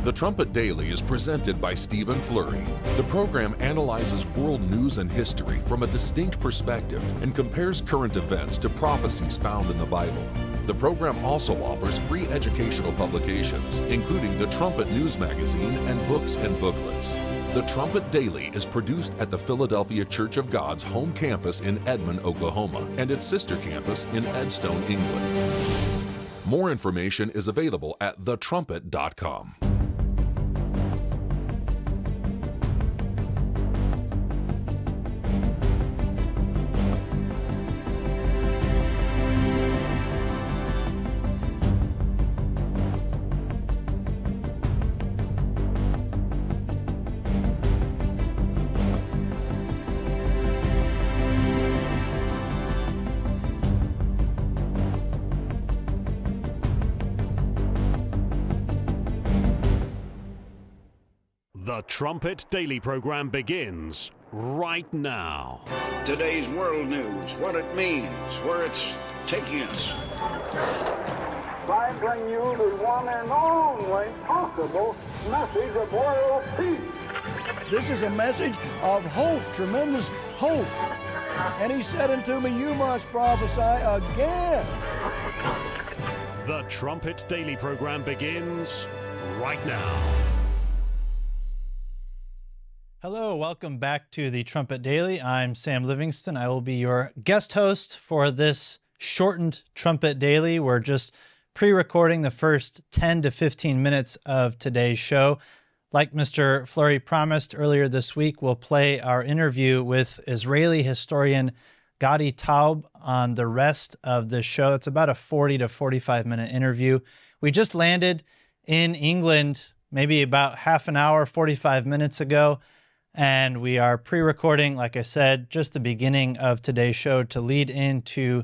The Trumpet Daily is presented by Stephen Flurry. The program analyzes world news and history from a distinct perspective and compares current events to prophecies found in the Bible. The program also offers free educational publications, including the Trumpet News Magazine and books and booklets. The Trumpet Daily is produced at the Philadelphia Church of God's home campus in Edmond, Oklahoma, and its sister campus in Edstone, England. More information is available at thetrumpet.com. The Trumpet Daily program begins right now. Today's world news, what it means, where it's taking us. I bring you the one and only possible message of world peace. This is a message of hope, tremendous hope. And he said unto me, you must prophesy again. The Trumpet Daily program begins right now. Hello, welcome back to the Trumpet Daily. I'm Sam Livingston. I will be your guest host for this shortened Trumpet Daily. We're just pre-recording the first 10 to 15 minutes of today's show. Like Mr. Flurry promised earlier this week, we'll play our interview with Israeli historian Gadi Taub on the rest of the show. It's about a 40 to 45 minute interview. We just landed in England maybe about half an hour, 45 minutes ago, and we are pre-recording, like I said, just the beginning of today's show to lead into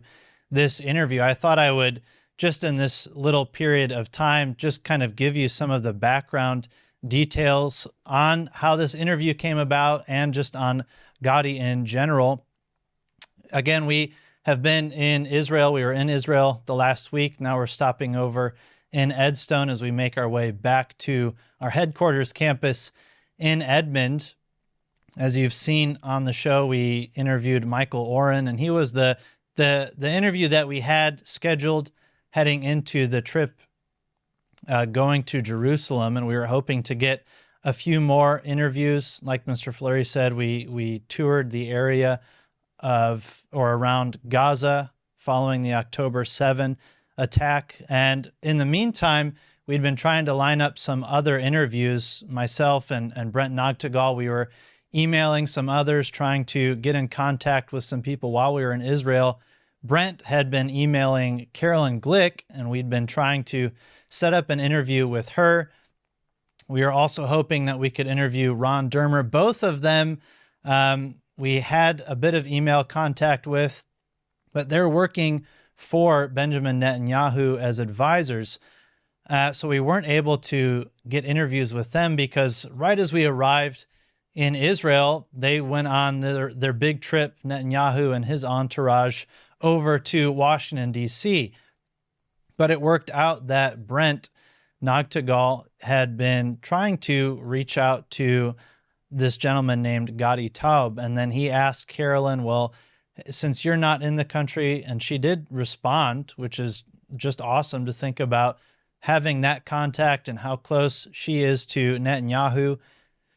this interview. I thought I would, just in this little period of time, just kind of give you some of the background details on how this interview came about and just on Gaudi in general. Again, we have been in Israel. We were in Israel the last week. Now we're stopping over in Edstone as we make our way back to our headquarters campus in Edmond. As you've seen on the show, we interviewed Michael Oren, and he was the interview that we had scheduled heading into the trip going to Jerusalem, and we were hoping to get a few more interviews. Like Mr. Flurry said, we toured the area of or around Gaza following the October 7 attack, and in the meantime, we'd been trying to line up some other interviews. Myself and Brent Nagtegal, we were emailing some others, trying to get in contact with some people while we were in Israel. Brent had been emailing Carolyn Glick, and we'd been trying to set up an interview with her. We were also hoping that we could interview Ron Dermer. Both of them we had a bit of email contact with, but they're working for Benjamin Netanyahu as advisors. So we weren't able to get interviews with them because right as we arrived in Israel, they went on their big trip, Netanyahu and his entourage, over to Washington, D.C. But it worked out that Brent Nagtegal had been trying to reach out to this gentleman named Gadi Taub, and then he asked Carolyn, well, since you're not in the country, and she did respond, which is just awesome to think about having that contact and how close she is to Netanyahu.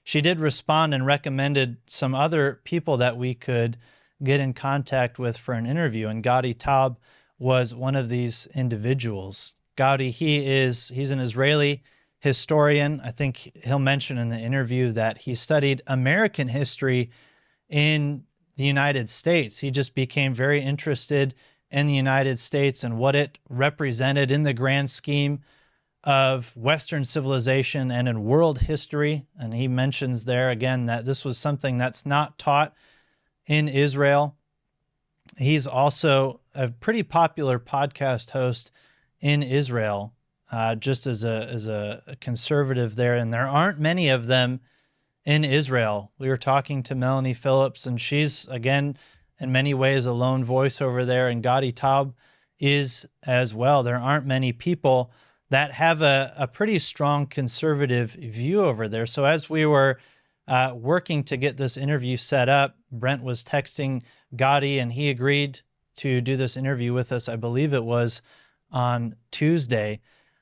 She did respond and recommended some other people that we could get in contact with for an interview, and Gadi Taub was one of these individuals. Gaudi, he's an Israeli historian. I think he'll mention in the interview that he studied American history in the United States. He just became very interested in the United States and what it represented in the grand scheme of Western civilization and in world history. And he mentions there again that this was something that's not taught in Israel. He's also a pretty popular podcast host in Israel, just as a conservative there. And there aren't many of them in Israel. We were talking to Melanie Phillips, and she's, again, in many ways a lone voice over there, and Gadi Taub is as well. There aren't many people that have a pretty strong conservative view over there. So as we were working to get this interview set up, Brent was texting Gaudi, and he agreed to do this interview with us. I believe it was on Tuesday.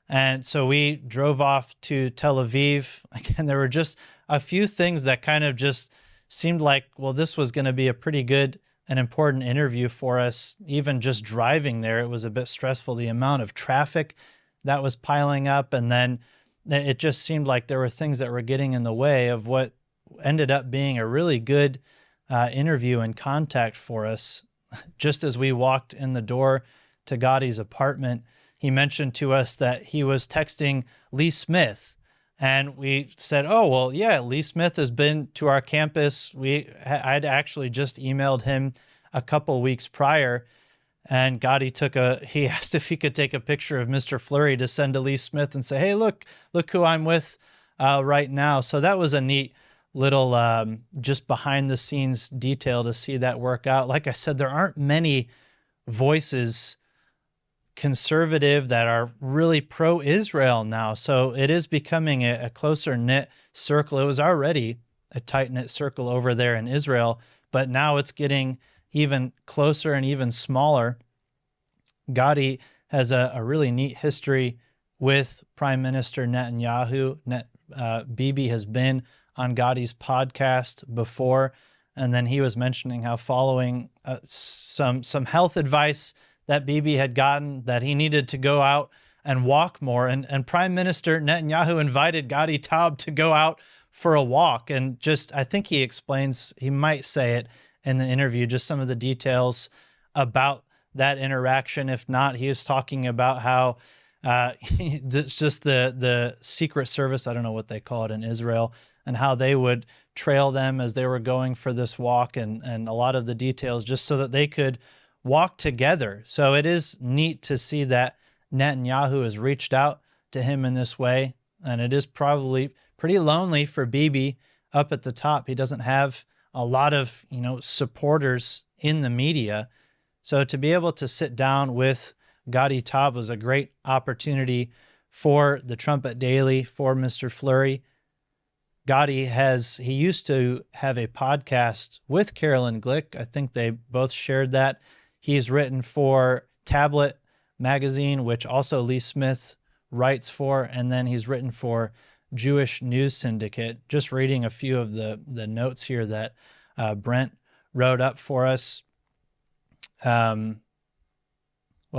And so we drove off to Tel Aviv. Again, there were just a few things that kind of just seemed like, well, this was going to be a pretty good and important interview for us. Even just driving there, it was a bit stressful, the amount of traffic that was piling up. And then it just seemed like there were things that were getting in the way of what ended up being a really good interview and contact for us. Just as we walked in the door to Gaudi's apartment, he mentioned to us that he was texting Lee Smith. And we said, oh, well, yeah, Lee Smith has been to our campus. I'd actually just emailed him a couple weeks prior. And Gaudi he asked if he could take a picture of Mr. Flurry to send to Lee Smith and say, hey, look who I'm with right now. So that was a neat little just behind the scenes detail to see that work out. Like I said, there aren't many voices conservative that are really pro-Israel now. So it is becoming a closer knit circle. It was already a tight knit circle over there in Israel, but now it's getting even closer and even smaller. Gadi has a really neat history with Prime Minister Netanyahu. Bibi has been on Gadi's podcast before, and then he was mentioning how following some health advice that Bibi had gotten, that he needed to go out and walk more. And Prime Minister Netanyahu invited Gadi Taub to go out for a walk. And just, I think he explains, he might say it in the interview, just some of the details about that interaction. If not, he is talking about how it's just the Secret Service, I don't know what they call it in Israel, and how they would trail them as they were going for this walk, and a lot of the details just so that they could walk together. So it is neat to see that Netanyahu has reached out to him in this way, and it is probably pretty lonely for Bibi up at the top. He doesn't have a lot of, supporters in the media. So to be able to sit down with Gadi Taub was a great opportunity for the Trumpet Daily, for Mr. Flurry. Gadi he used to have a podcast with Carolyn Glick. I think they both shared that. He's written for Tablet magazine, which also Lee Smith writes for, and then he's written for Jewish News Syndicate. Just reading a few of the notes here that Brent wrote up for us. Well,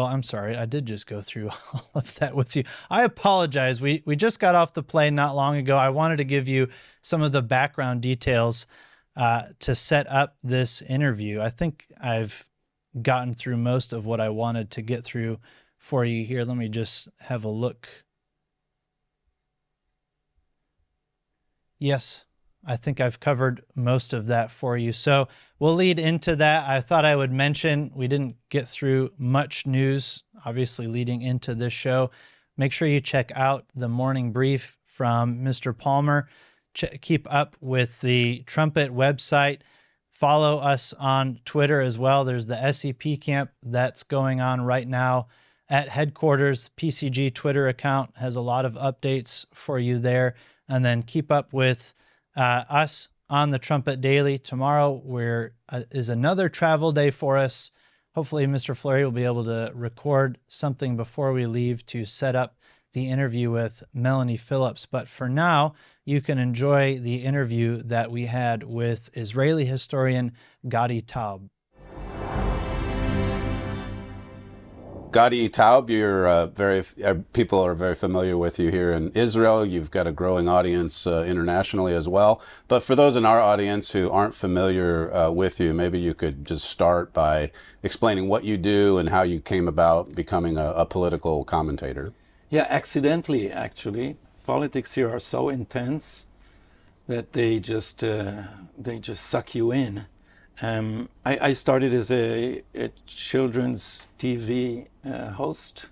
I'm sorry, I did just go through all of that with you. I apologize. We just got off the plane not long ago. I wanted to give you some of the background details to set up this interview. I think I've gotten through most of what I wanted to get through for you here. Let me just have a look. Yes, I think I've covered most of that for you. So we'll lead into that. I thought I would mention we didn't get through much news, obviously, leading into this show. Make sure you check out the morning brief from Mr. Palmer. Keep up with the Trumpet website. Follow us on Twitter as well. There's the SEP camp that's going on right now at headquarters. The PCG Twitter account has a lot of updates for you there. And then keep up with us on the Trumpet Daily. Tomorrow is another travel day for us. Hopefully Mr. Flurry will be able to record something before we leave to set up the interview with Melanie Phillips. But for now, you can enjoy the interview that we had with Israeli historian Gadi Taub. Gadi Taub, people are very familiar with you here in Israel. You've got a growing audience internationally as well. But for those in our audience who aren't familiar with you, maybe you could just start by explaining what you do and how you came about becoming a political commentator. Yeah, accidentally, actually. Politics here are so intense that they just suck you in. I started as a children's TV host.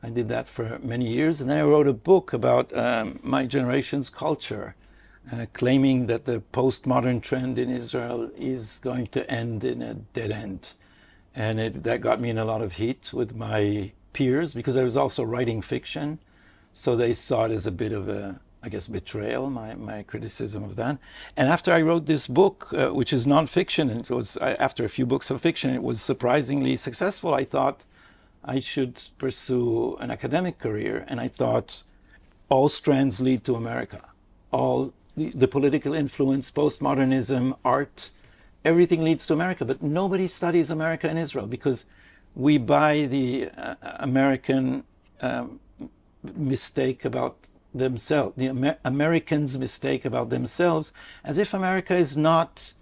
I did that for many years, and then I wrote a book about my generation's culture, claiming that the postmodern trend in Israel is going to end in a dead end. And that got me in a lot of heat with my peers, because I was also writing fiction. So they saw it as a bit of a, I guess, betrayal, my criticism of that. And after I wrote this book, which is nonfiction, and it was after a few books of fiction, it was surprisingly successful. I thought I should pursue an academic career, and I thought all strands lead to America. All the political influence, postmodernism, art, everything leads to America. But nobody studies America and Israel, because we buy the American mistake about themselves, the Americans' mistake about themselves, as if America is not,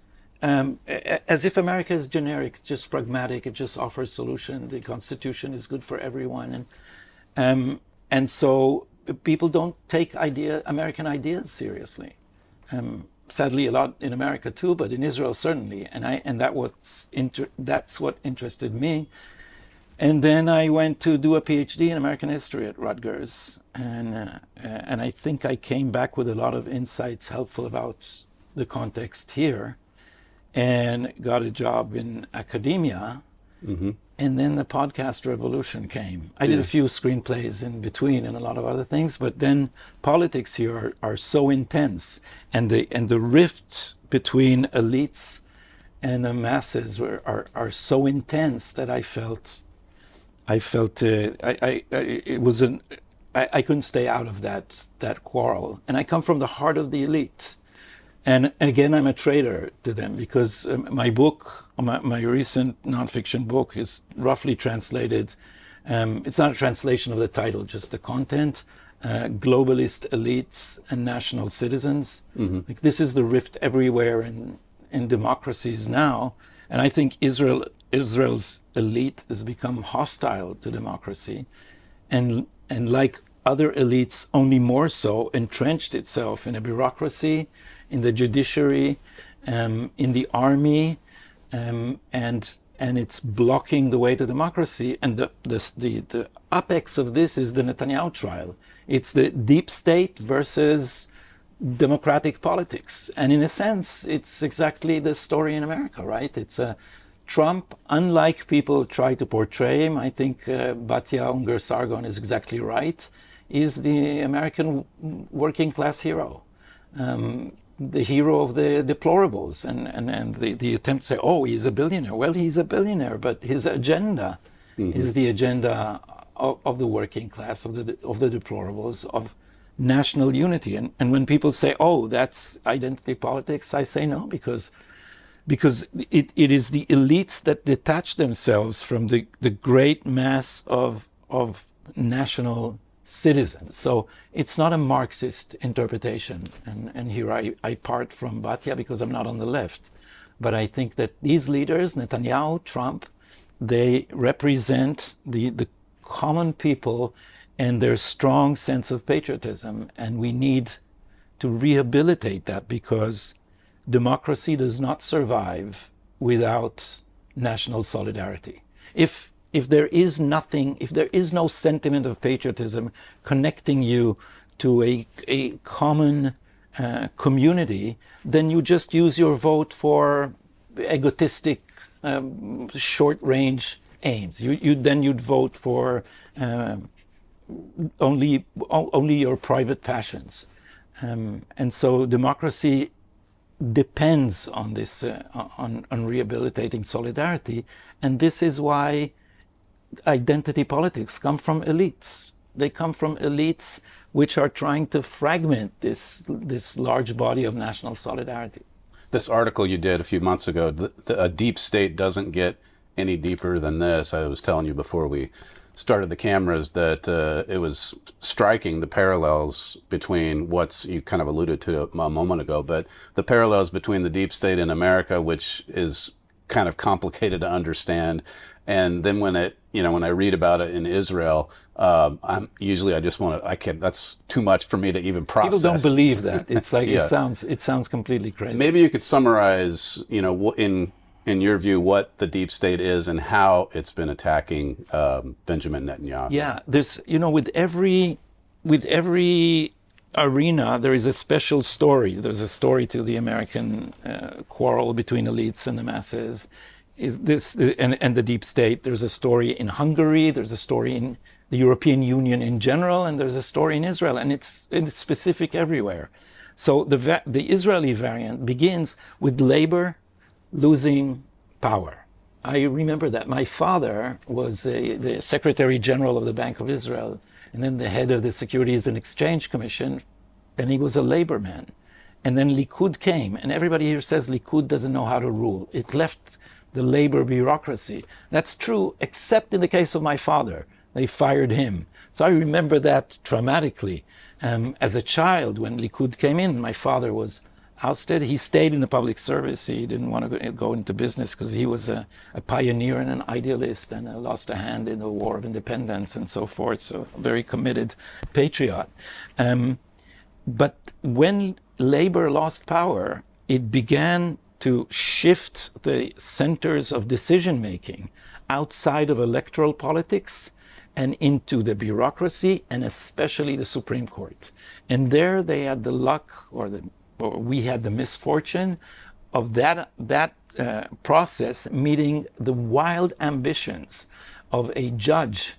as if America is generic, just pragmatic, it just offers solution. The Constitution is good for everyone, and so people don't take American ideas seriously. Sadly, a lot in America too, but in Israel certainly, and that's what interested me. And then I went to do a PhD in American history at Rutgers, and I think I came back with a lot of insights helpful about the context here and got a job in academia. And then the podcast revolution came. I did a few screenplays in between and a lot of other things, but then politics here are so intense, and the rift between elites and the masses are so intense that I felt I couldn't stay out of that quarrel. And I come from the heart of the elite. And again, I'm a traitor to them, because my book, my recent nonfiction book, is roughly translated. It's not a translation of the title, just the content. Globalist elites and national citizens. Like, this is the rift everywhere in democracies now. And I think Israel's elite has become hostile to democracy, and like other elites, only more so, entrenched itself in a bureaucracy, in the judiciary, in the army, and it's blocking the way to democracy. And the apex of this is the Netanyahu trial. It's the deep state versus democratic politics. And in a sense, it's exactly the story in America, right? It's Trump, unlike people try to portray him, I think Batya Ungar-Sargon is exactly right, is the American working class hero. The hero of the deplorables, and the attempt to say, oh, he's a billionaire. Well, he's a billionaire, but his agenda is the agenda of the working class, of the deplorables, of national unity. And when people say, oh, that's identity politics, I say no, because it is the elites that detach themselves from the great mass of national citizens. So it's not a Marxist interpretation. And here I part from Batya because I'm not on the left. But I think that these leaders, Netanyahu, Trump, they represent the common people and their strong sense of patriotism. And we need to rehabilitate that, because democracy does not survive without national solidarity. If there is nothing, if there is no sentiment of patriotism connecting you to a common community, then you just use your vote for egotistic, short-range aims. You'd vote for only your private passions, and so democracy depends on this, on rehabilitating solidarity, and this is why identity politics come from elites. They come from elites which are trying to fragment this large body of national solidarity. This article you did a few months ago, a deep state doesn't get any deeper than this. I was telling you before we started the cameras that it was striking, the parallels between you kind of alluded to a moment ago, but the parallels between the deep state in America, which is kind of complicated to understand, and then when I read about it in Israel, that's too much for me to even process. People don't believe that. It's like it sounds completely crazy. Maybe you could summarize, in your view, what the deep state is and how it's been attacking Benjamin Netanyahu. Yeah, there's, with every arena, there is a special story. There's a story to the American quarrel between elites and the masses. And the deep state. There's a story in Hungary. There's a story in the European Union in general, and there's a story in Israel, and it's specific everywhere. So the Israeli variant begins with labor losing power. I remember that my father was the Secretary General of the Bank of Israel, and then the head of the Securities and Exchange Commission, and he was a labor man. And then Likud came, and everybody here says Likud doesn't know how to rule. It left the labor bureaucracy. That's true, except in the case of my father. They fired him. So I remember that traumatically. As a child, when Likud came in, my father was ousted. He stayed in the public service. He didn't want to go into business because he was a pioneer and an idealist, and lost a hand in the War of Independence and so forth. So a very committed patriot. But when labor lost power, it began to shift the centers of decision-making outside of electoral politics and into the bureaucracy, and especially the Supreme Court. And there they had the luck, or the we had the misfortune of that process meeting the wild ambitions of a judge.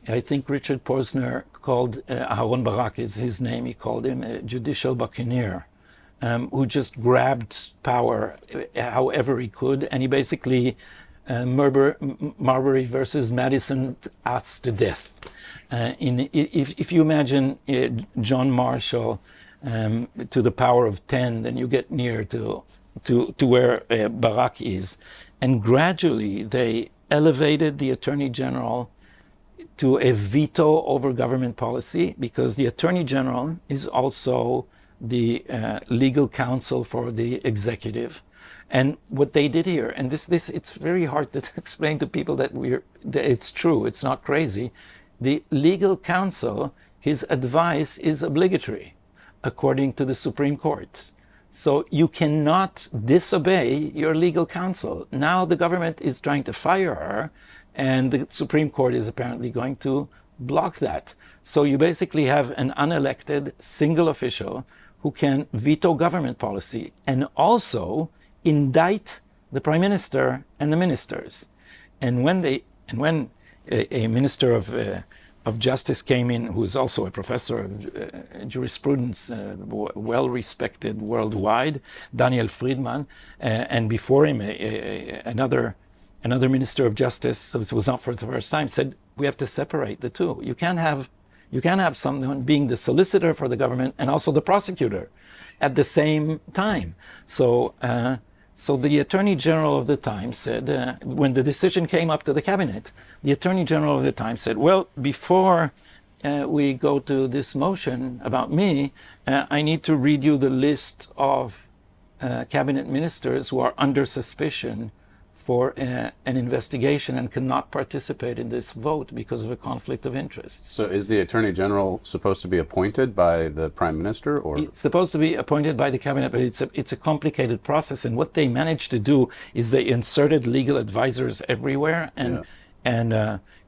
I think Richard Posner called Aharon Barak is his name. He called him a judicial buccaneer, who just grabbed power however he could, and he basically Marbury versus Madison asked to death. If you imagine John Marshall to the power of 10, then you get near to where Barak is. And gradually they elevated the Attorney General to a veto over government policy, because the Attorney General is also the legal counsel for the executive. And what they did here, and this it's very hard to explain to people that it's true, it's not crazy. The legal counsel, his advice is obligatory according to the Supreme Court. So you cannot disobey your legal counsel. Now the government is trying to fire her, and the Supreme Court is apparently going to block that. So you basically have an unelected single official who can veto government policy and also indict the Prime Minister and the ministers. And when a Minister of Justice came in, who is also a professor of jurisprudence, well respected worldwide, Daniel Friedman, and before him another Minister of Justice, so this was not for the first time, said we have to separate the two. You can't have someone being the solicitor for the government and also the prosecutor at the same time. So the Attorney General of the time said, when the decision came up to the cabinet, the Attorney General of the time said, well, before we go to this motion about me, I need to read you the list of cabinet ministers who are under suspicion for an investigation and cannot participate in this vote because of a conflict of interest. So is the Attorney General supposed to be appointed by the Prime Minister, or? It's supposed to be appointed by the cabinet, but it's a complicated process. And what they managed to do is they inserted legal advisors everywhere and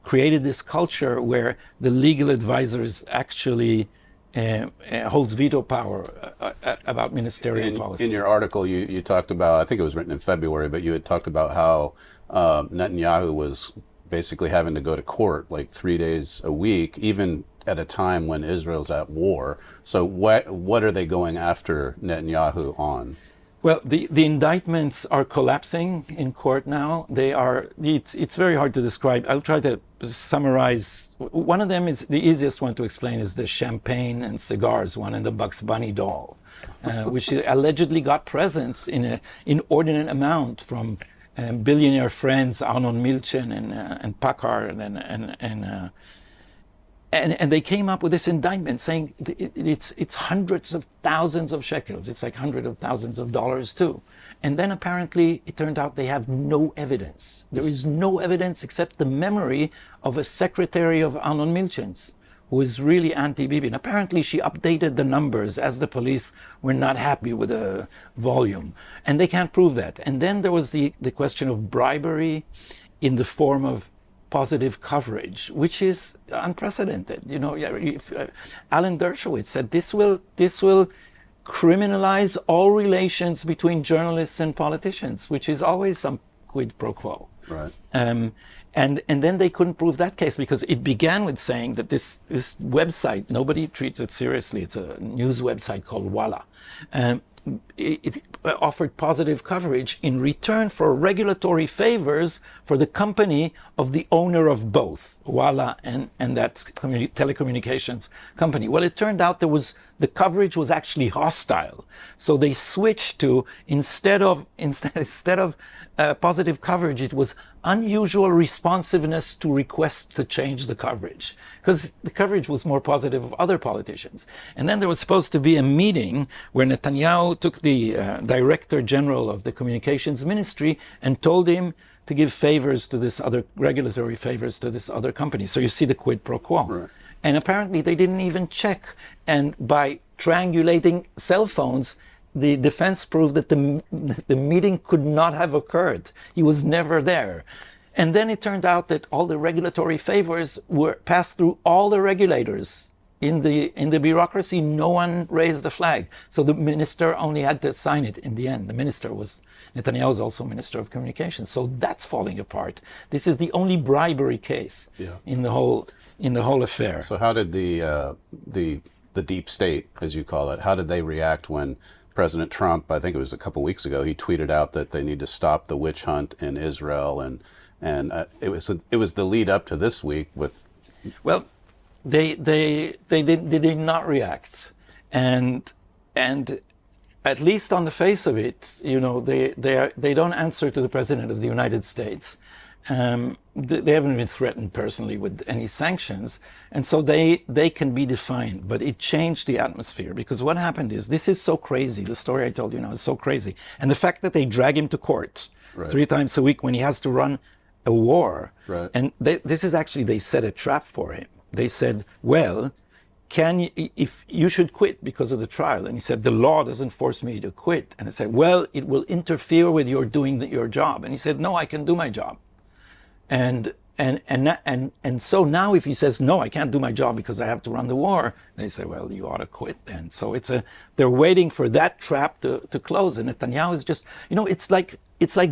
created this culture where the legal advisors actually holds veto power about ministerial policy. In your article, you talked about, I think it was written in February, but you had talked about how Netanyahu was basically having to go to court like 3 days a week, even at a time when Israel's at war. So what are they going after Netanyahu on? Well, the indictments are collapsing in court now. It's very hard to describe. I'll try to summarize. One of them is, the easiest one to explain, is the champagne and cigars one, and the Bugs Bunny doll, which allegedly got presents in an inordinate amount from billionaire friends Arnon Milchan and Packard and they came up with this indictment saying it's hundreds of thousands of shekels. It's like hundreds of thousands of dollars too. And then apparently it turned out they have no evidence. There is no evidence except the memory of a secretary of Arnon Milchan's, who is really anti-Bibi. And apparently she updated the numbers as the police were not happy with the volume. And they can't prove that. And then there was the question of bribery in the form of positive coverage, which is unprecedented. You know, Alan Dershowitz said this will criminalize all relations between journalists and politicians, which is always some quid pro quo. Right. And then they couldn't prove that case because it began with saying that this website, nobody treats it seriously. It's a news website called Walla. It offered positive coverage in return for regulatory favors for the company of the owner of both, Walla and that telecommunications company. Well, it turned out the coverage was actually hostile. So they switched to, instead of positive coverage, it was unusual responsiveness to requests to change the coverage, because the coverage was more positive of other politicians. And then there was supposed to be a meeting where Netanyahu took the director general of the communications ministry and told him to give favors to this other, regulatory favors to this other company. So you see the quid pro quo. Right. And apparently they didn't even check. And by triangulating cell phones, the defense proved that the meeting could not have occurred. He was never there. And then it turned out that all the regulatory favors were passed through all the regulators in the bureaucracy, no one raised the flag. So the minister only had to sign it in the end. The minister was, Netanyahu was also Minister of Communications. So that's falling apart. This is the only bribery case in the whole affair. So how did the deep state, as you call it, how did they react when President Trump, I think it was a couple weeks ago, he tweeted out that they need to stop the witch hunt in Israel, and it was the lead up to this week with. Well, they did not react, and at least on the face of it, you know, they don't answer to the President of the United States. They haven't been threatened personally with any sanctions, and so they can be defined. But it changed the atmosphere, because what happened is, this is so crazy. The story I told you now is so crazy, and the fact that they drag him to court 3 times a week when he has to run a war, and this is actually, they set a trap for him. They said, well, if you should quit because of the trial. And he said, the law doesn't force me to quit. And I said, well, it will interfere with your doing your job. And he said, no, I can do my job. And so now if he says, no, I can't do my job because I have to run the war, they say, well, you ought to quit then. So they're waiting for that trap to close. And Netanyahu is just, you know, it's like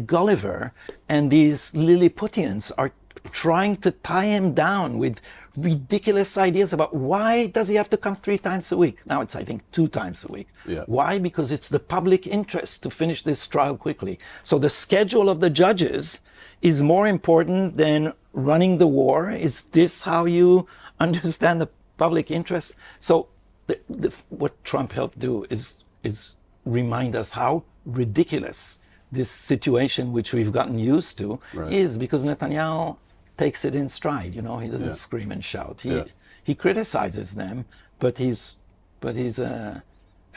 Gulliver, and these Lilliputians are trying to tie him down with ridiculous ideas about why does he have to come 3 times a week. Now it's, I think, 2 times a week. Why? Because it's the public interest to finish this trial quickly. So the schedule of the judges is more important than running the war. Is this how you understand the public interest? So what Trump helped do is remind us how ridiculous this situation, which we've gotten used to, is, because Netanyahu takes it in stride. You know, he doesn't scream and shout. He criticizes them, but he's a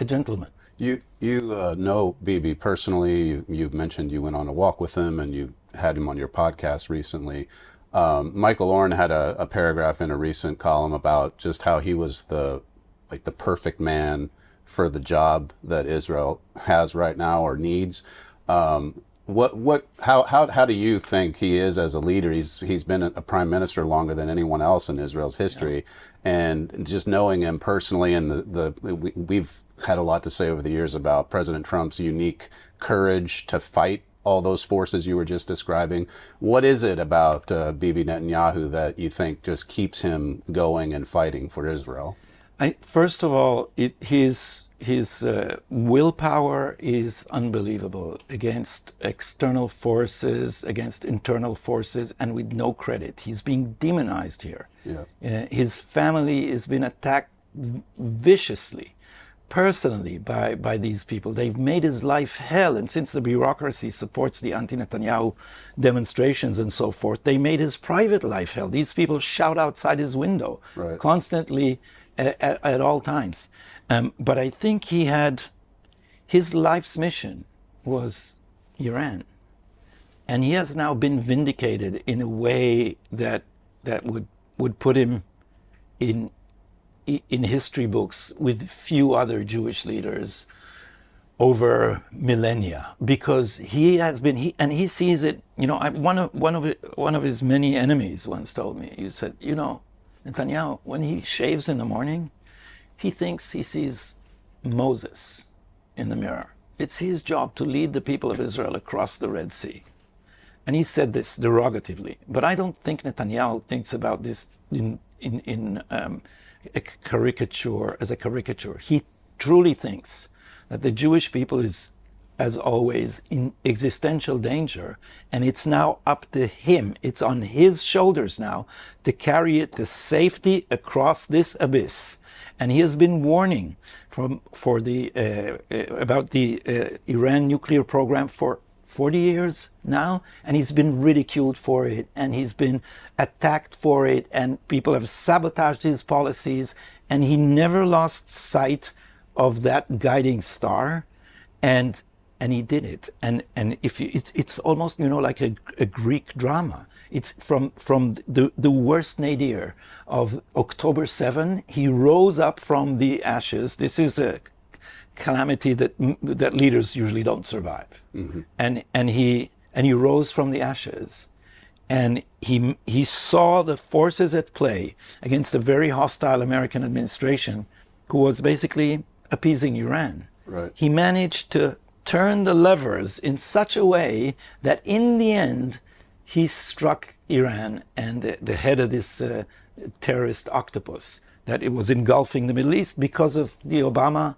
gentleman. You know Bibi personally. You mentioned you went on a walk with him, and you had him on your podcast recently. Michael Oren had a paragraph in a recent column about just how he was the perfect man for the job that Israel has right now or needs. How do you think he is as a leader? He's been a prime minister longer than anyone else in Israel's history, and just knowing him personally, and we've had a lot to say over the years about President Trump's unique courage to fight all those forces you were just describing. What is it about Bibi Netanyahu that you think just keeps him going and fighting for Israel? First of all, his willpower is unbelievable against external forces, against internal forces, and with no credit. He's being demonized here. His family has been attacked viciously, personally, by these people. They've made his life hell, and since the bureaucracy supports the anti-Netanyahu demonstrations and so forth, they made his private life hell. These people shout outside his window constantly, at all times. But I think his life's mission was Iran. And he has now been vindicated in a way that would put him in history books with few other Jewish leaders over millennia, because he has been, and he sees it. You know, one of his many enemies once told me, he said, you know, Netanyahu, when he shaves in the morning, he thinks he sees Moses in the mirror. It's his job to lead the people of Israel across the Red Sea. And he said this derogatively, but I don't think Netanyahu thinks about this in a caricature, as a caricature. He truly thinks that the Jewish people is, as always, in existential danger, and it's now up to him. It's on his shoulders now to carry it to safety across this abyss. And he has been warning about the Iran nuclear program for 40 years now, and he's been ridiculed for it, and he's been attacked for it, and people have sabotaged his policies, and he never lost sight of that guiding star, and he did it. And it's almost, you know, like a Greek drama. It's from the worst nadir of October 7. He rose up from the ashes. This is a calamity that leaders usually don't survive. And he rose from the ashes, And he saw the forces at play against a very hostile American administration who was basically appeasing Iran. Right. He managed to turn the levers in such a way that in the end, he struck Iran and the head of this terrorist octopus that it was engulfing the Middle East because of the Obama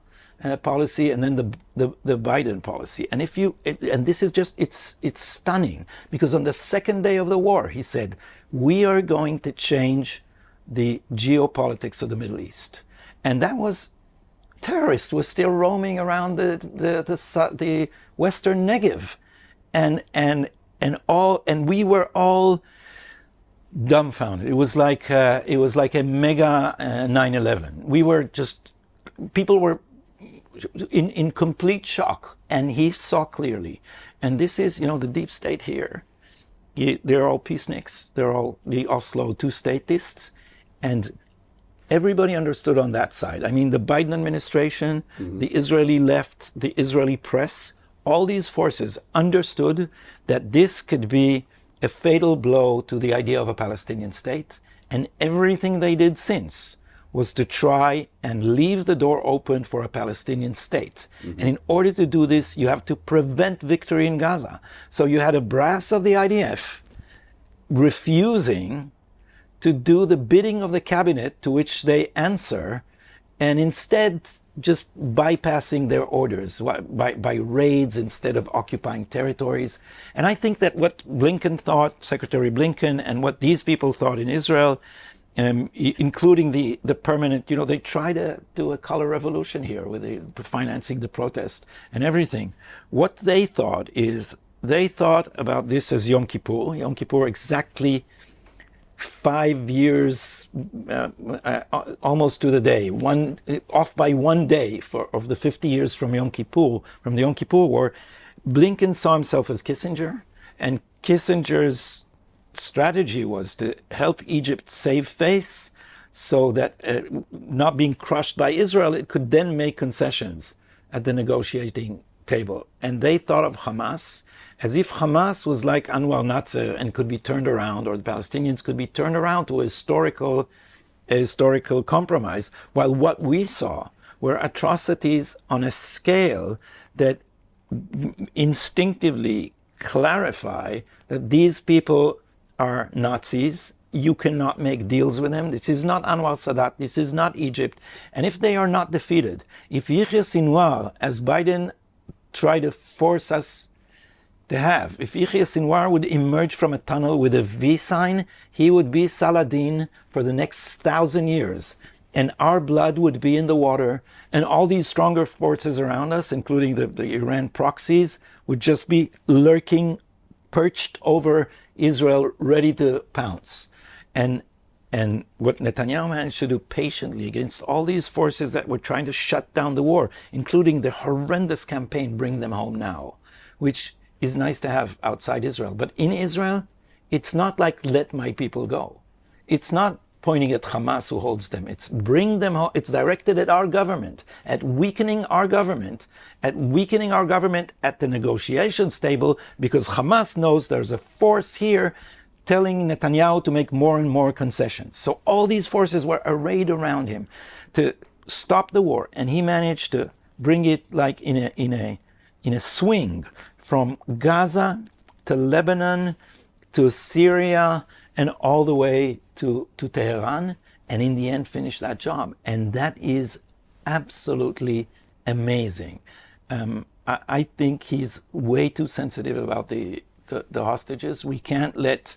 policy and then the Biden policy. And and this is just, it's stunning, because on the second day of the war, he said, we are going to change the geopolitics of the Middle East. And that was, terrorists were still roaming around the Western Negev. And we were all dumbfounded. It was like a mega 9/11. We were just, people were in complete shock, and he saw clearly. And this is, the deep state here. They're all peaceniks. They're all the Oslo two-statists, and everybody understood on that side. I mean, the Biden administration, the Israeli left, the Israeli press, all these forces understood that this could be a fatal blow to the idea of a Palestinian state, and everything they did since was to try and leave the door open for a Palestinian state. And in order to do this, you have to prevent victory in Gaza. So you had a brass of the IDF refusing to do the bidding of the cabinet to which they answer, and instead just bypassing their orders by raids instead of occupying territories. And I think that what Blinken thought, Secretary Blinken, and what these people thought in Israel, including the permanent, they try to do a color revolution here with financing the protest and everything. What they thought is, they thought about this as Yom Kippur. Yom Kippur exactly 5 years, almost to the day, off by 1 day of the 50 years from the Yom Kippur War. Blinken saw himself as Kissinger, and Kissinger's strategy was to help Egypt save face, so that not being crushed by Israel, it could then make concessions at the negotiating table. And they thought of Hamas as if Hamas was like Anwar Nasser and could be turned around, or the Palestinians could be turned around to a historical compromise, while what we saw were atrocities on a scale that instinctively clarify that these people are Nazis. You cannot make deals with them. This is not Anwar Sadat. This is not Egypt. And if they are not defeated, if Yahya Sinwar, as Biden tried to force us to have, if Yahya Sinwar would emerge from a tunnel with a V sign, he would be Saladin for the next 1,000 years. And our blood would be in the water, and all these stronger forces around us, including the Iran proxies, would just be lurking, perched over Israel, ready to pounce. And what Netanyahu managed to do patiently against all these forces that were trying to shut down the war, including the horrendous campaign, Bring Them Home Now, which is nice to have outside Israel. But in Israel, it's not like, let my people go. It's not pointing at Hamas who holds them. It's bring them home. It's directed at our government, at weakening our government, at the negotiations table, because Hamas knows there's a force here telling Netanyahu to make more and more concessions. So all these forces were arrayed around him to stop the war, and he managed to bring it like in a swing from Gaza to Lebanon to Syria and all the way to Tehran, and in the end finish that job. And that is absolutely amazing. I think he's way too sensitive about the hostages. We can't let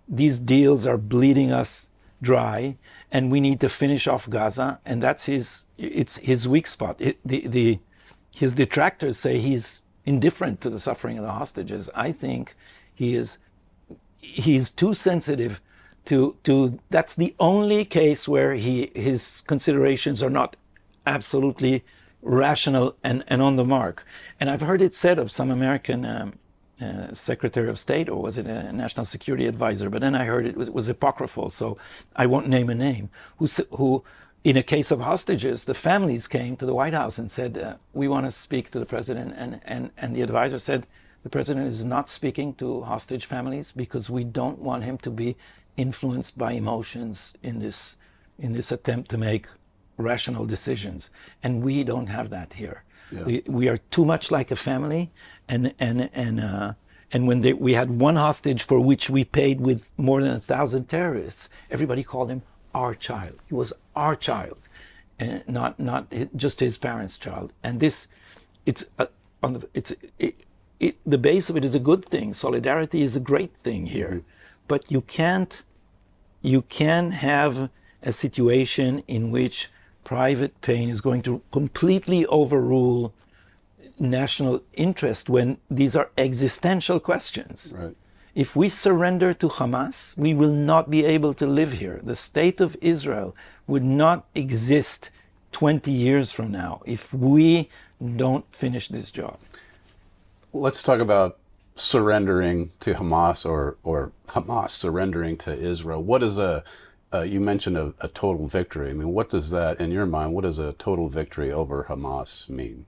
these deals are bleeding us dry, and we need to finish off Gaza, and that's his weak spot. His detractors say he's indifferent to the suffering of the hostages. I think he's too sensitive to that's the only case where his considerations are not absolutely rational and on the mark. And I've heard it said of some American Secretary of State, or was it a national security advisor? But then I heard it was apocryphal, so I won't name a name, who in a case of hostages, the families came to the White House and said, we want to speak to the president. And the advisor said, The president is not speaking to hostage families because we don't want him to be influenced by emotions in this attempt to make rational decisions. And we don't have that here. Yeah. We are too much like a family, and when we had one hostage for which we paid with more than 1,000 terrorists, everybody called him our child. He was our child, and not just his parents' child. And this, the base of it is a good thing. Solidarity is a great thing here, mm-hmm. But you can have a situation in which private pain is going to completely overrule national interest when these are existential questions. Right. If we surrender to Hamas, we will not be able to live here. The state of Israel would not exist 20 years from now if we don't finish this job. Let's talk about surrendering to Hamas or Hamas surrendering to Israel. What is you mentioned a total victory. I mean, what does that, in your mind, what does a total victory over Hamas mean?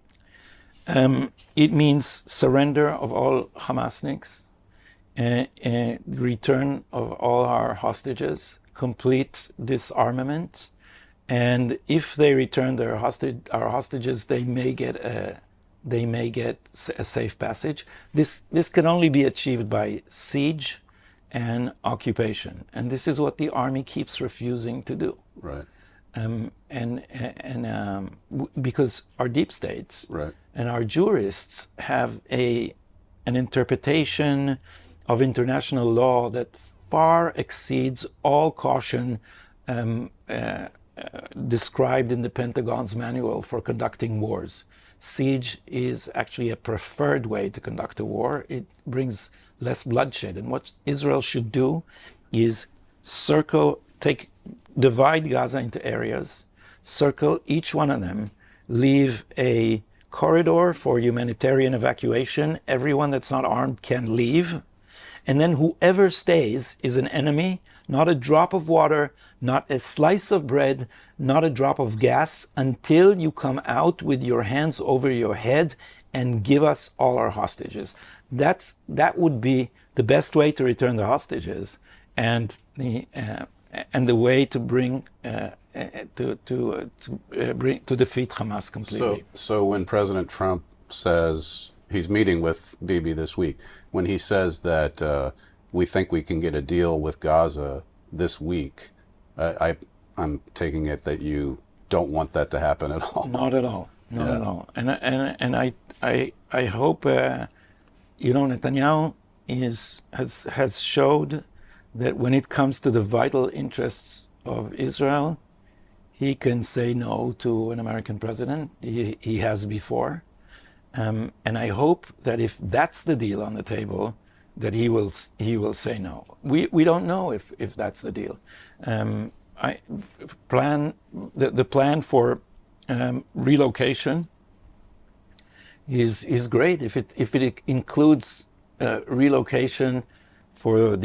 It means surrender of all Hamasniks, return of all our hostages, complete disarmament, and if they return our hostages, they may get a safe passage. This can only be achieved by siege and occupation, and this is what the army keeps refusing to do. Right. Because our deep states right. and our jurists have an interpretation of international law that far exceeds all caution described in the Pentagon's manual for conducting wars. Siege is actually a preferred way to conduct a war. It brings less bloodshed. And what Israel should do is divide Gaza into areas, circle each one of them, leave a corridor for humanitarian evacuation. Everyone that's not armed can leave. And then whoever stays is an enemy, not a drop of water, not a slice of bread, not a drop of gas, until you come out with your hands over your head and give us all our hostages. That would be the best way to return the hostages, and the way to bring to defeat Hamas completely. So when President Trump says he's meeting with Bibi this week, when he says that we think we can get a deal with Gaza this week, I'm taking it that you don't want that to happen at all. Not at all. Not at all. And I hope Netanyahu has showed that when it comes to the vital interests of Israel, he can say no to an American president. He has before. And I hope that if that's the deal on the table, that he will say no. We don't know if that's the deal. The plan for relocation is great if it includes relocation for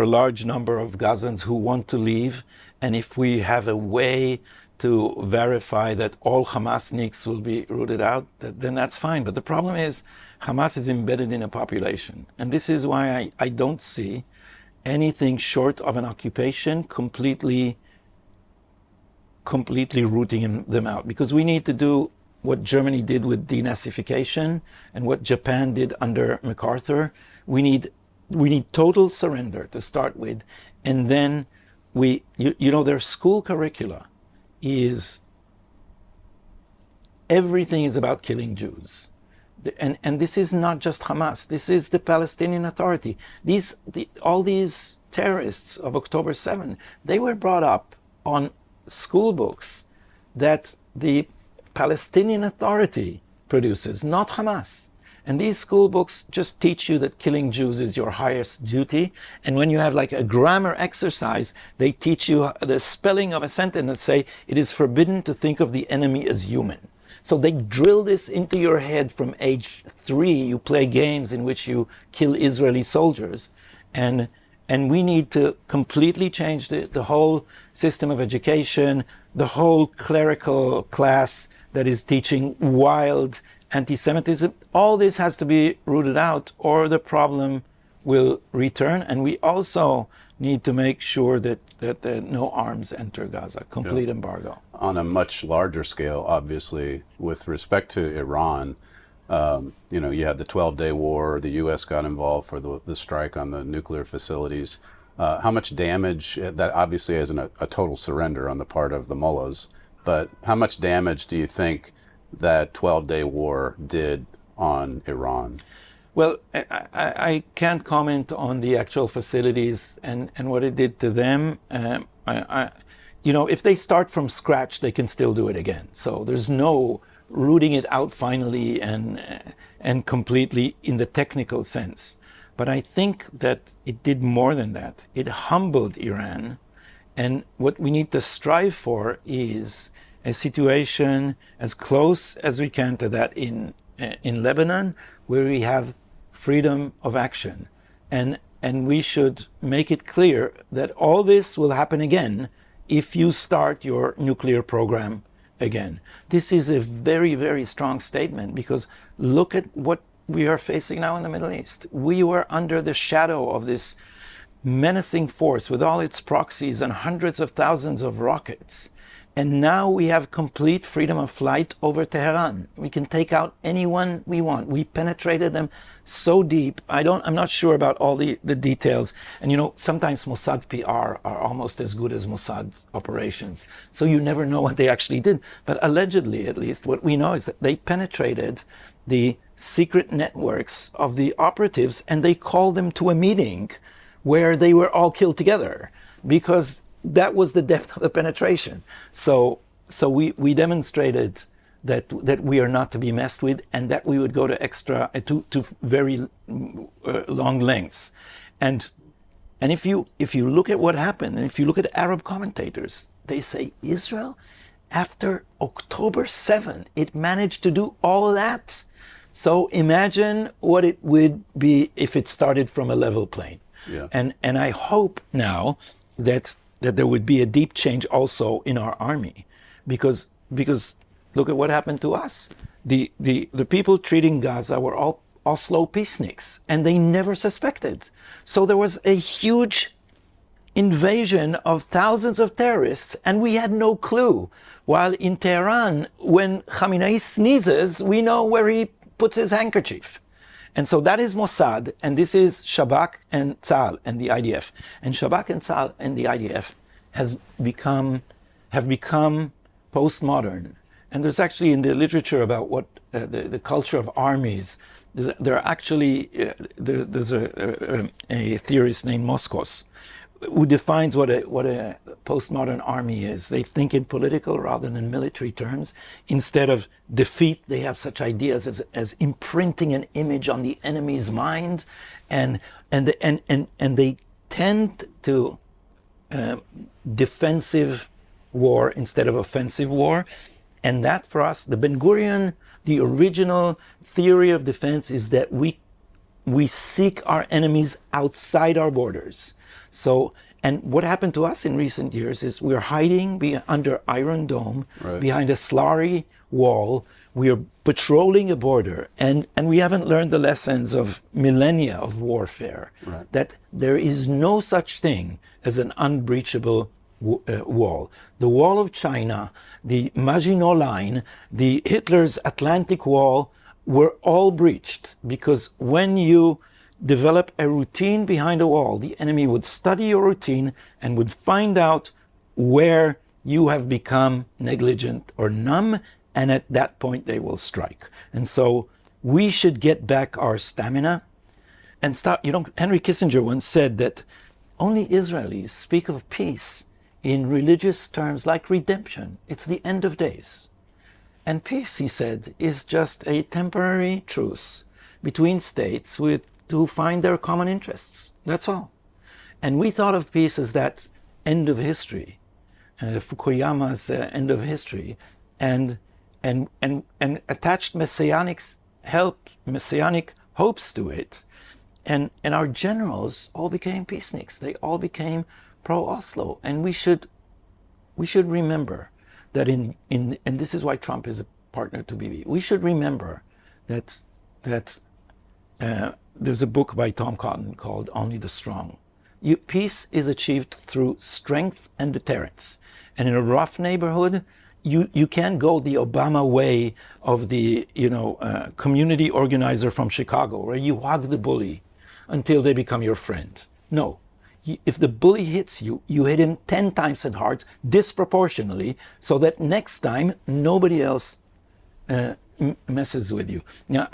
a large number of Gazans who want to leave, and if we have a way to verify that all Hamasniks will be rooted out, then that's fine. But the problem is Hamas is embedded in a population, and this is why I don't see anything short of an occupation completely rooting them out, because we need to do what Germany did with denazification and what Japan did under MacArthur. We need total surrender to start with, and then their school curricula is everything is about killing Jews. And this is not just Hamas. This is the Palestinian Authority. All these terrorists of October 7, they were brought up on school books that the Palestinian Authority produces, not Hamas. And these school books just teach you that killing Jews is your highest duty. And when you have like a grammar exercise, they teach you the spelling of a sentence that say it is forbidden to think of the enemy as human. So they drill this into your head from age 3. You play games in which you kill Israeli soldiers. And we need to completely change the whole system of education, the whole clerical class that is teaching wild anti-Semitism. All this has to be rooted out, or the problem will return. And we also need to make sure that no arms enter Gaza, complete embargo. On a much larger scale, obviously, with respect to Iran, you had the 12-day war, the U.S. got involved for the strike on the nuclear facilities. How much damage, that obviously isn't a total surrender on the part of the mullahs, but how much damage do you think that 12-day war did on Iran? Well, I can't comment on the actual facilities and what it did to them. If they start from scratch, they can still do it again. So there's no rooting it out finally and completely in the technical sense. But I think that it did more than that. It humbled Iran. And what we need to strive for is a situation as close as we can to that in Lebanon, where we have freedom of action. And we should make it clear that all this will happen again if you start your nuclear program again. This is a very, very strong statement, because look at what we are facing now in the Middle East. We were under the shadow of this menacing force with all its proxies and hundreds of thousands of rockets. And now we have complete freedom of flight over Tehran. We can take out anyone we want. We penetrated them so deep. I'm not sure about all the details. And sometimes Mossad PR are almost as good as Mossad operations. So you never know what they actually did. But allegedly, at least, what we know is that they penetrated the secret networks of the operatives, and they called them to a meeting where they were all killed together, because that was the depth of the penetration. So we demonstrated that we are not to be messed with, and that we would go to very long lengths. And if you look at what happened, and if you look at Arab commentators, they say Israel, after October 7, it managed to do all that. So imagine what it would be if it started from a level plane. Yeah. And I hope now that there would be a deep change also in our army, because look at what happened to us. The people treating Gaza were all Oslo peaceniks, and they never suspected. So there was a huge invasion of thousands of terrorists, and we had no clue. While in Tehran, when Khamenei sneezes, we know where he puts his handkerchief. And so that is Mossad, and this is Shabak and Tzal and the IDF. And Shabak and Tzal and the IDF have become postmodern. And there's actually in the literature about what the culture of armies, there's a theorist named Moskos who defines what a postmodern army is. They think in political rather than military terms. Instead of defeat, they have such ideas as imprinting an image on the enemy's mind, and they tend to defensive war instead of offensive war. And that, for us, the Ben Gurion, the original theory of defense is that we seek our enemies outside our borders. So, and what happened to us in recent years is we're hiding under Iron Dome, right, behind a slurry wall. We are patrolling a border, and we haven't learned the lessons of millennia of warfare, right, that there is no such thing as an unbreachable wall. The wall of China, the Maginot Line, the Hitler's Atlantic Wall were all breached, because when you develop a routine behind a wall, the enemy would study your routine and would find out where you have become negligent or numb, and at that point they will strike. And so we should get back our stamina and stop. Henry Kissinger once said that only Israelis speak of peace in religious terms like redemption. It's the end of days. And peace, he said, is just a temporary truce between states to find their common interests. That's all. And we thought of peace as that end of history, Fukuyama's end of history, and attached messianic hopes to it. And our generals all became peaceniks. They all became pro-Oslo. And we should remember that and this is why Trump is a partner to Bibi. We should remember that there's a book by Tom Cotton called Only the Strong. Peace is achieved through strength and deterrence. And in a rough neighborhood, you can't go the Obama way of the community organizer from Chicago, where you hug the bully until they become your friend. No. If the bully hits you, you hit him 10 times as hard, disproportionately, so that next time nobody else messes with you. Now,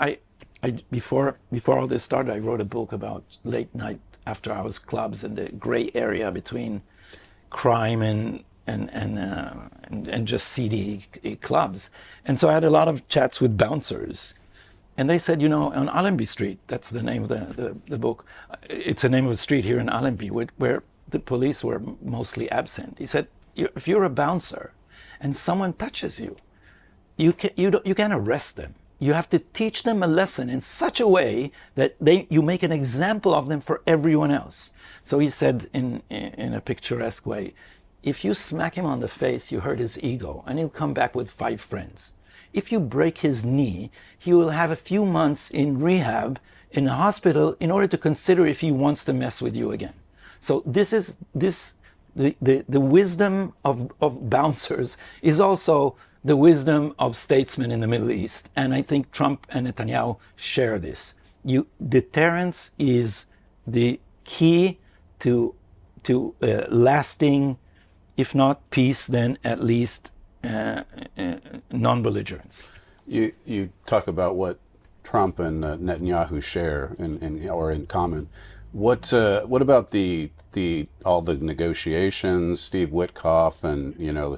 before all this started, I wrote a book about late night after hours clubs and the gray area between crime and just seedy clubs. And so I had a lot of chats with bouncers. And they said, on Allenby Street, that's the name of the book. It's the name of a street here in Allenby where the police were mostly absent. He said, if you're a bouncer and someone touches you, you can't arrest them. You have to teach them a lesson in such a way that you make an example of them for everyone else. So he said in a picturesque way, if you smack him on the face, you hurt his ego, and he'll come back with 5 friends. If you break his knee, he will have a few months in rehab in a hospital in order to consider if he wants to mess with you again. So the wisdom of bouncers is also the wisdom of statesmen in the Middle East. And I think Trump and Netanyahu share this. Deterrence is the key to lasting, if not peace, then at least non-belligerence. You talk about what Trump and Netanyahu share or in common. What about all the negotiations, Steve Witkoff, and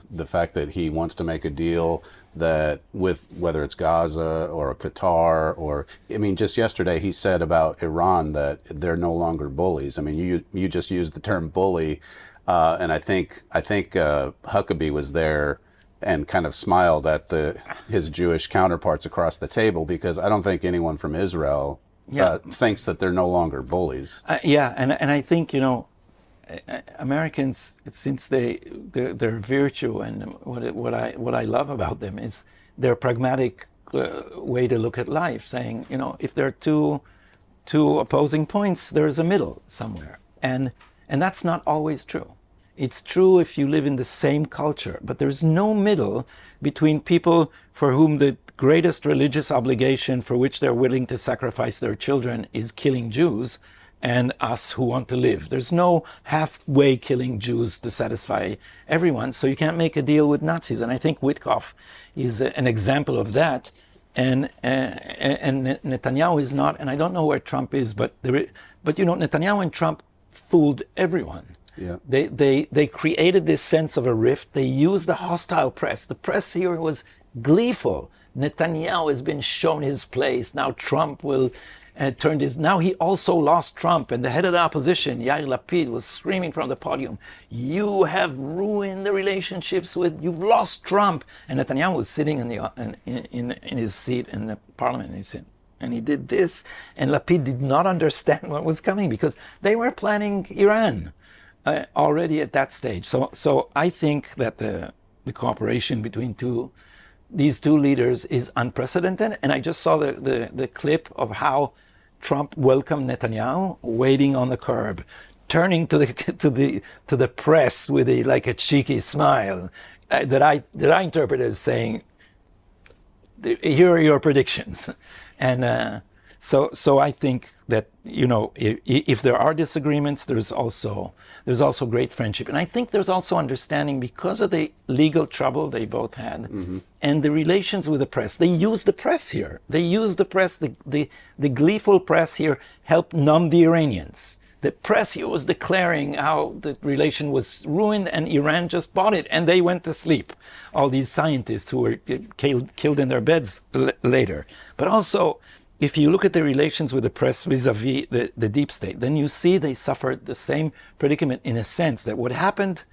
the fact that he wants to make a deal that with whether it's Gaza or Qatar just yesterday he said about Iran that they're no longer bullies. I mean, you just used the term bully, and I think Huckabee was there and kind of smiled at his Jewish counterparts across the table, because I don't think anyone from Israel thinks that they're no longer bullies. And I think Americans, since their virtue and what I love about them is their pragmatic way to look at life, saying if there are two opposing points, there's a middle somewhere, and that's not always true. It's true if you live in the same culture, but there's no middle between people for whom the greatest religious obligation for which they're willing to sacrifice their children is killing Jews, and us who want to live. There's no halfway killing Jews to satisfy everyone, so you can't make a deal with Nazis. And I think Witkoff is an example of that. And Netanyahu is not, and I don't know where Trump is, but Netanyahu and Trump fooled everyone. Yeah. They created this sense of a rift. They used the hostile press. The press here was gleeful. Netanyahu has been shown his place. Now Trump will turn his. Now he also lost Trump, and the head of the opposition, Yair Lapid, was screaming from the podium, "You have ruined the relationships you've lost Trump." And Netanyahu was sitting in his seat in the parliament, and he did this, and Lapid did not understand what was coming because they were planning Iran. Already at that stage. So I think that the cooperation between these two leaders is unprecedented. And I just saw the clip of how Trump welcomed Netanyahu, waiting on the curb, turning to the press with a cheeky smile that I interpret as saying, "Here are your predictions." And so I think that if there are disagreements, there's also great friendship, and I think there's also understanding because of the legal trouble they both had, and the relations with the press. They use the press here. They use the press. The gleeful press here helped numb the Iranians. The press here was declaring how the relation was ruined, and Iran just bought it, and they went to sleep. All these scientists who were killed in their beds later, but also. If you look at the relations with the press vis-a-vis the deep state, then you see they suffered the same predicament in a sense that what happened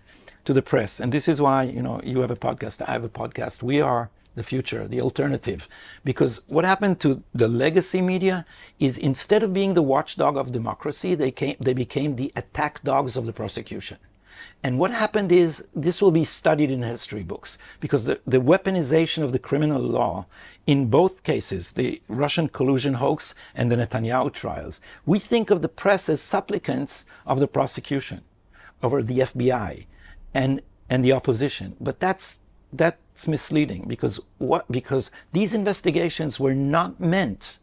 to the press, and this is why, you have a podcast, I have a podcast, we are the future, the alternative. Because what happened to the legacy media is instead of being the watchdog of democracy, they became the attack dogs of the prosecution. And what happened is, this will be studied in history books, because the weaponization of the criminal law in both cases, the Russian collusion hoax and the Netanyahu trials, we think of the press as supplicants of the prosecution, over the FBI and the opposition. But that's misleading, because these investigations were not meant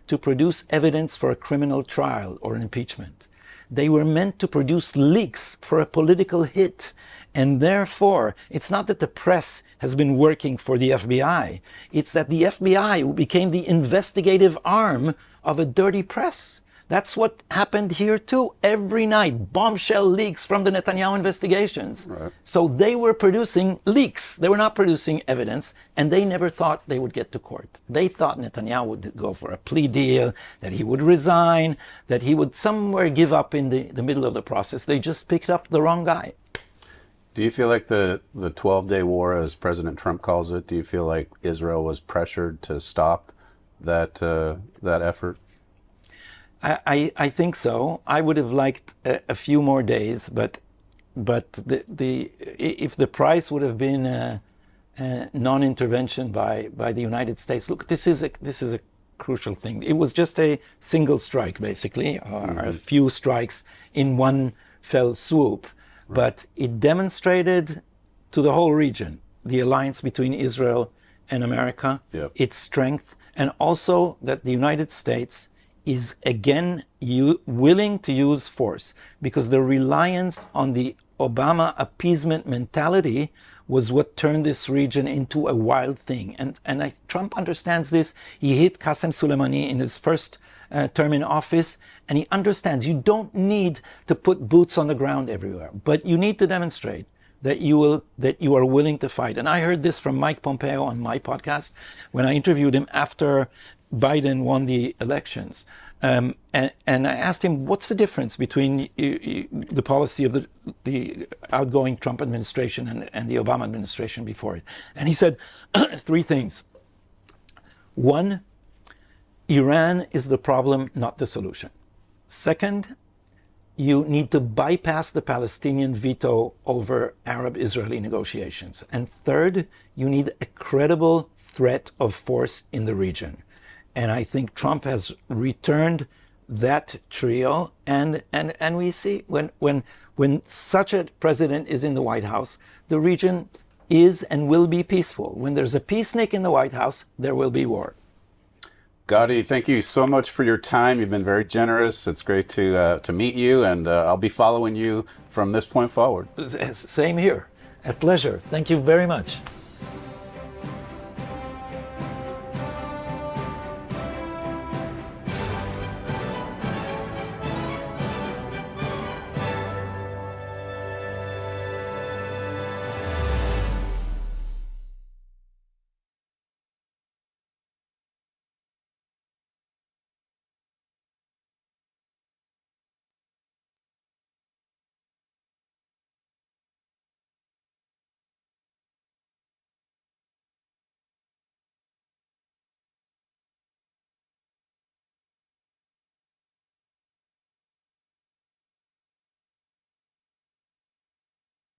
to produce evidence for a criminal trial or an impeachment. They were meant to produce leaks for a political hit. And therefore, it's not that the press has been working for the FBI. It's that the FBI became the investigative arm of a dirty press. That's what happened here too. Every night, bombshell leaks from the Netanyahu investigations. Right. So they were producing leaks. They were not producing evidence, and they never thought they would get to court. They thought Netanyahu would go for a plea deal, that he would resign, that he would somewhere give up in the middle of the process. They just picked up the wrong guy. Do you feel like the 12-day war, as President Trump calls it, do you feel like Israel was pressured to stop that effort? I think so. I would have liked a few more days, but if the price would have been non-intervention by the United States, look, this is a crucial thing. It was just a single strike, basically, or a few strikes in one fell swoop, but it demonstrated to the whole region the alliance between Israel and America, its strength, and also that the United States is again willing to use force, because the reliance on the Obama appeasement mentality was what turned this region into a wild thing. And Trump understands this. He hit Qasem Soleimani in his first term in office, and he understands you don't need to put boots on the ground everywhere, but you need to demonstrate that you are willing to fight. And I heard this from Mike Pompeo on my podcast when I interviewed him after Biden won the elections. And I asked him, what's the difference between the policy of the outgoing Trump administration and the Obama administration before it? And he said three things. One, Iran is the problem, not the solution. Second, you need to bypass the Palestinian veto over Arab-Israeli negotiations. And third, you need a credible threat of force in the region. And I think Trump has returned that trio. And we see when such a president is in the White House, the region is and will be peaceful. When there's a peacenik in the White House, there will be war. Gaudi, thank you so much for your time. You've been very generous. It's great to meet you, and I'll be following you from this point forward. Same here. A pleasure. Thank you very much.